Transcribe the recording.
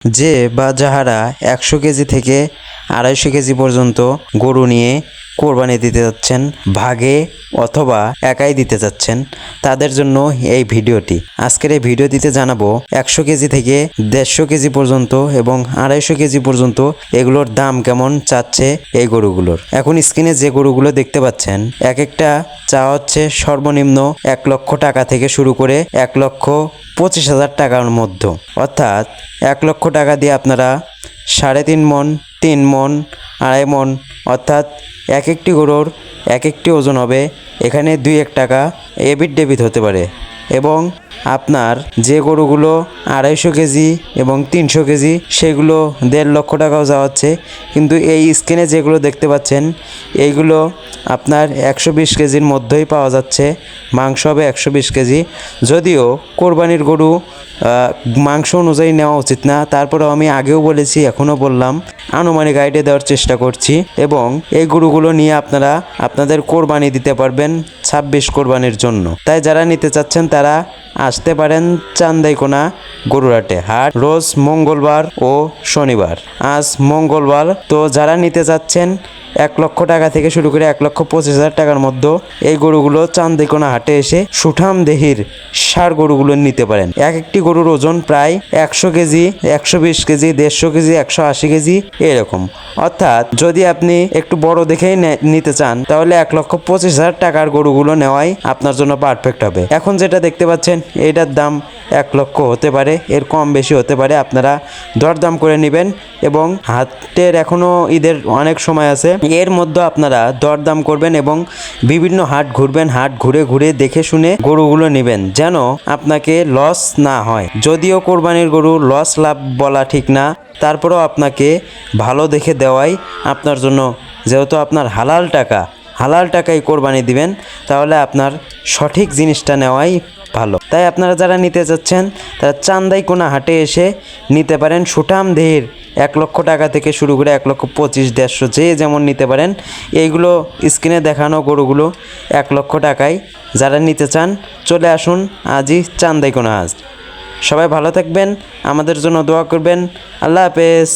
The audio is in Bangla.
যে বা যাহারা 100 কেজি থেকে 250 কেজি পর্যন্ত গরু নিয়ে কোরবানি দিতে যাচ্ছেন, ভাগে অথবা একাই দিতে যাচ্ছেন, তাদের জন্য এই ভিডিওটি। আজকের এই ভিডিওটিতে জানাবো 100 কেজি থেকে 150 কেজি পর্যন্ত এবং 250 কেজি পর্যন্ত এগুলোর দাম কেমন চাচ্ছে এই গরুগুলোর। এখন স্ক্রিনে যে গরুগুলো দেখতে পাচ্ছেন, এক একটা চা হচ্ছে সর্বনিম্ন 1 লক্ষ টাকা থেকে শুরু করে 1,25,000 টাকার মধ্যে। অর্থাৎ 1 লক্ষ টাকা দিয়ে আপনারা 3.5 মণ, 3 মণ, 2.5 মণ, অর্থাৎ এক একটি গরুর এক একটি ওজন হবে। এখানে 2-1 টাকা এবিট ডেবিট হতে পারে। এবং আপনার যে গরুগুলো 250 কেজি এবং 300 কেজি সেগুলো 1.5 লক্ষ টাকাও যাওয়াচ্ছে। কিন্তু এই স্ক্রিনে যেগুলো দেখতে পাচ্ছেন এইগুলো আপনার 120 কেজির মধ্যেই পাওয়া যাচ্ছে। মাংস হবে 120 কেজি। যদিও কোরবানির গরু মাংস অনুযায়ী নেওয়া উচিত না, তারপরেও আমি আগেও বলেছি এখনও বললাম, আনুমানিক আইডিয়া দেওয়ার চেষ্টা করছি। এবং এই গরুগুলো নিয়ে আপনারা আপনাদের কোরবানি দিতে পারবেন 26 কোরবানির জন্য। তাই যারা নিতে চাচ্ছেন তারা আসতে পারেন চান্দাইকোনা গরুরহাটে। হাট রোজ মঙ্গলবার ও শনিবার। আজ মঙ্গলবার। তো যারা নিতে চাচ্ছেন 1 লক্ষ টাকা থেকে শুরু করে 1,25,000 টাকার মধ্যে এই গরুগুলো চান্দাইকোনা হাটে এসে সুঠাম দেহির ষাঁড় গরুগুলো নিতে পারেন। এক একটি গরুর ওজন প্রায় 100 কেজি, 120 কেজি, 150 কেজি, 180 কেজি এরকম। অর্থাৎ যদি আপনি একটু বড় দেখেই নিতে চান তাহলে 1,25,000 টাকার গরুগুলো নেওয়াই আপনার জন্য পারফেক্ট হবে। এখন যেটা দেখতে পাচ্ছেন এটার দাম 1 লক্ষ হতে পারে, এর কম বেশি হতে পারে। আপনারা দরদাম করে নেবেন এবং হাটের এখনও ঈদের অনেক সময় আছে, এর মধ্যে আপনারা দরদাম করবেন এবং বিভিন্ন হাট ঘুরবেন। হাট ঘুরে ঘুরে দেখে শুনে গরুগুলো নেবেন যেন আপনাকে লস না হয়। যদিও কোরবানির গরু লস লাভ বলা ঠিক না, তারপরেও আপনাকে ভালো দেখে দেওয়াই আপনার জন্য, যেহেতু আপনার হালাল টাকায় কোরবানি দিবেন, তাহলে আপনার সঠিক জিনিসটা নেওয়াই ভালো। তাই আপনারা যারা নিতে চাচ্ছেন তারা চান্দাইকোনা হাটে এসে নিতে পারেন সুঠাম দেহের 1 লক্ষ টাকা থেকে শুরু করে 1,25,000, 150 যে যেমন নিতে পারেন। এইগুলো স্ক্রিনে দেখানো গরুগুলো 1 লক্ষ টাকায়। যারা নিতে চান চলে আসুন আজই চান্দাইকোনা হাট। সবাই ভালো থাকবেন, আমাদের জন্য দোয়া করবেন। আল্লাহ হাফেজ।